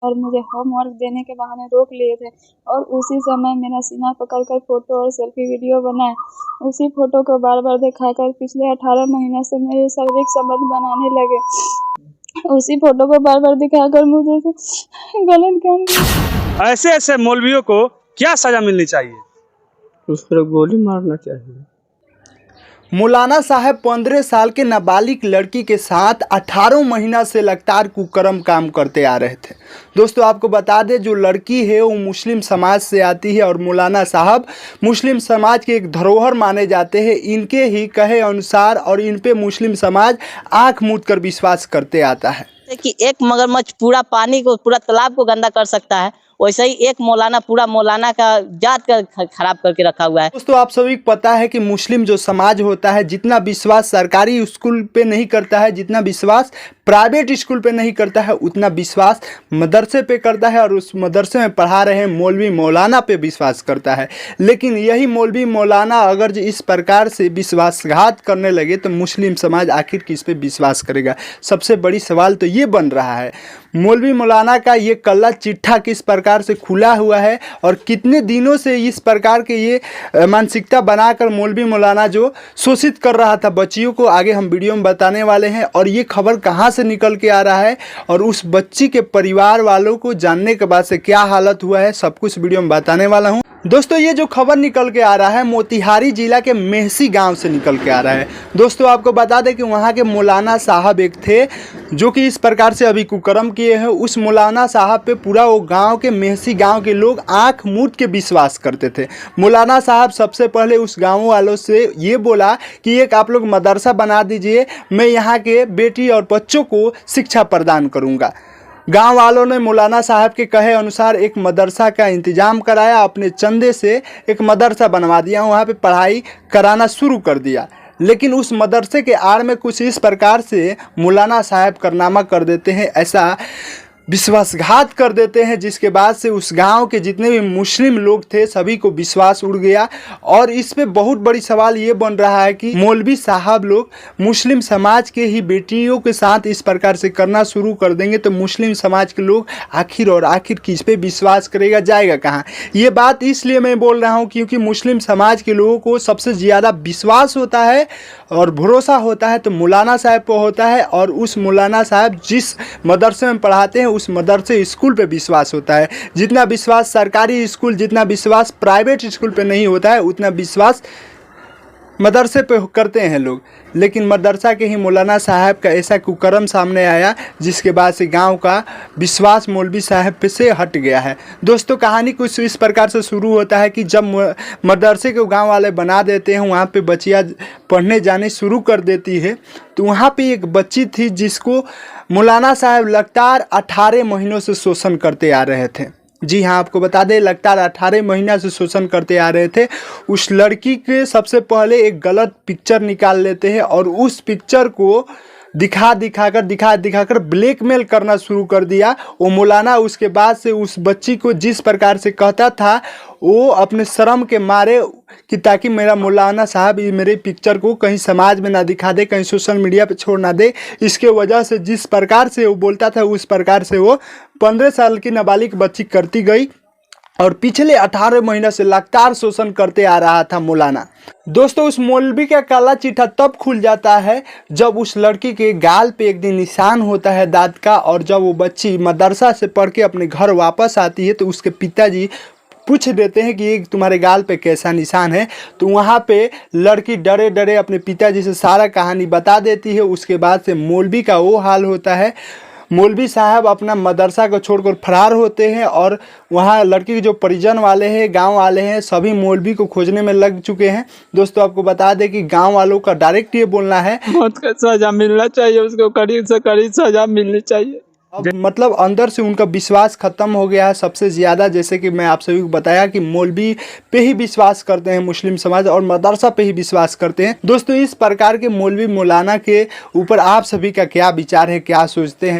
और मुझे होमवर्क देने के बहाने रोक लिए थे और उसी समय मेरा सीना पकड़कर फ़ोटो और सेल्फी वीडियो बनाए। उसी फ़ोटो को बार-बार दिखाकर पिछले 18 महीनों से मेरे शारीरिक संबंध बनाने लगे। उसी फ़ोटो को बार-बार दिखाकर मुझे गलत काम किया। ऐसे मौलवियों को क्या सज़ा मिलनी चाहिए? उस पर गोली मारना चाहिए। मौलाना साहब 15 साल के नाबालिग लड़की के साथ 18 महीना से लगातार कुकर्म काम करते आ रहे थे। दोस्तों आपको बता दें, जो लड़की है वो मुस्लिम समाज से आती है और मौलाना साहब मुस्लिम समाज के एक धरोहर माने जाते हैं। इनके ही कहे अनुसार और इन पे मुस्लिम समाज आंख मूंद कर विश्वास करते आता है कि एक मगरमच्छ पूरा पानी को, पूरा तालाब को गंदा कर सकता है, वैसे ही एक मौलाना पूरा मौलाना का जात का खराब करके रखा हुआ है। दोस्तों आप सभी को पता है कि मुस्लिम जो समाज होता है, जितना विश्वास सरकारी स्कूल पे नहीं करता है, जितना विश्वास प्राइवेट स्कूल पे नहीं करता है, उतना विश्वास मदरसे पे करता है और उस मदरसे में पढ़ा रहे मौलवी मौलाना पे विश्वास करता है। लेकिन यही मौलवी मौलाना अगर इस प्रकार से विश्वासघात करने लगे तो मुस्लिम समाज आखिर किस पे विश्वास करेगा? सबसे बड़ी सवाल तो ये बन रहा है, मौलवी मौलाना का ये कल्ला चिट्ठा किस प्रकार से खुला हुआ है और कितने दिनों से इस प्रकार के ये मानसिकता बनाकर मौलवी मौलाना जो शोषित कर रहा था बच्चियों को, आगे हम वीडियो में बताने वाले हैं। और ये खबर कहाँ से निकल के आ रहा है और उस बच्ची के परिवार वालों को जानने के बाद से क्या हालत हुआ है, सब कुछ वीडियो में बताने वाला हूँ। दोस्तों ये जो खबर निकल के आ रहा है मोतिहारी जिला के मेहसी गांव से निकल के आ रहा है। दोस्तों आपको बता दें कि वहां के मौलाना साहब एक थे जो कि इस प्रकार से अभी कुकर्म किए हैं। उस मौलाना साहब पे पूरा वो गांव के मेहसी गांव के लोग आंख मूंद के विश्वास करते थे। मौलाना साहब सबसे पहले उस गाँव वालों से ये बोला कि एक आप लोग मदरसा बना दीजिए, मैं यहाँ के बेटी और बच्चों को शिक्षा प्रदान करूँगा। गांव वालों ने मौलाना साहब के कहे अनुसार एक मदरसा का इंतजाम कराया, अपने चंदे से एक मदरसा बनवा दिया, वहाँ पे पढ़ाई कराना शुरू कर दिया। लेकिन उस मदरसे के आड़ में कुछ इस प्रकार से मौलाना साहब कारनामा कर देते हैं, ऐसा विश्वासघात कर देते हैं, जिसके बाद से उस गांव के जितने भी मुस्लिम लोग थे सभी को विश्वास उड़ गया। और इस पे बहुत बड़ी सवाल ये बन रहा है कि मौलवी साहब लोग मुस्लिम समाज के ही बेटियों के साथ इस प्रकार से करना शुरू कर देंगे तो मुस्लिम समाज के लोग आखिर किस पे विश्वास करेगा, जाएगा कहाँ? ये बात इसलिए मैं बोल रहा हूँ क्योंकि मुस्लिम समाज के लोगों को सबसे ज़्यादा विश्वास होता है और भरोसा होता है तो मौलाना साहब को होता है। और उस मौलाना साहब जिस मदरसे में पढ़ाते हैं उस मदरसे स्कूल पे विश्वास होता है। जितना विश्वास सरकारी स्कूल, जितना विश्वास प्राइवेट स्कूल पे नहीं होता है, उतना विश्वास मदरसे पे करते हैं लोग। लेकिन मदरसा के ही मौलाना साहब का ऐसा कुकर्म सामने आया जिसके बाद से गांव का विश्वास मौलवी साहब पे से हट गया है। दोस्तों कहानी कुछ इस प्रकार से शुरू होता है कि जब मदरसे को गांव वाले बना देते हैं, वहाँ पे बच्चियाँ पढ़ने जाने शुरू कर देती है, तो वहाँ पे एक बच्ची थी जिसको मौलाना साहब लगातार 18 महीनों से शोषण करते आ रहे थे। जी हाँ, आपको बता दें लगातार 18 महीना से शोषण करते आ रहे थे। उस लड़की के सबसे पहले एक गलत पिक्चर निकाल लेते हैं और उस पिक्चर को दिखा दिखाकर ब्लैकमेल करना शुरू कर दिया वो मौलाना। उसके बाद से उस बच्ची को जिस प्रकार से कहता था वो अपने शर्म के मारे कि ताकि मेरा मौलाना साहब मेरे पिक्चर को कहीं समाज में ना दिखा दे, कहीं सोशल मीडिया पे छोड़ ना दे, इसके वजह से जिस प्रकार से वो बोलता था उस प्रकार से वो 15 साल की नाबालिग बच्ची करती गई और पिछले 18 महीने से लगातार शोषण करते आ रहा था मौलाना। दोस्तों उस मौलवी का काला चिट्ठा तब खुल जाता है जब उस लड़की के गाल पे एक दिन निशान होता है दांत का, और जब वो बच्ची मदरसा से पढ़ के अपने घर वापस आती है तो उसके पिताजी पूछ देते हैं कि ये तुम्हारे गाल पे कैसा निशान है। तो वहाँ पे लड़की डरे डरे अपने पिताजी से सारा कहानी बता देती है। उसके बाद से मौलवी का वो हाल होता है, मौलवी साहब अपना मदरसा को छोड़कर फरार होते हैं और वहाँ लड़की के जो परिजन वाले हैं, गांव वाले हैं, सभी मौलवी को खोजने में लग चुके हैं। दोस्तों आपको बता दें कि गांव वालों का डायरेक्ट ये बोलना है मौत का सजा मिलना चाहिए, उसको कड़ी से कड़ी सजा मिलनी चाहिए। अब मतलब अंदर से उनका विश्वास खत्म हो गया है सबसे ज़्यादा। जैसे कि मैं आप सभी को बताया कि मौलवी पे ही विश्वास करते हैं मुस्लिम समाज और मदरसा पे ही विश्वास करते हैं। दोस्तों इस प्रकार के मौलवी मौलाना के ऊपर आप सभी का क्या विचार है, क्या सोचते हैं?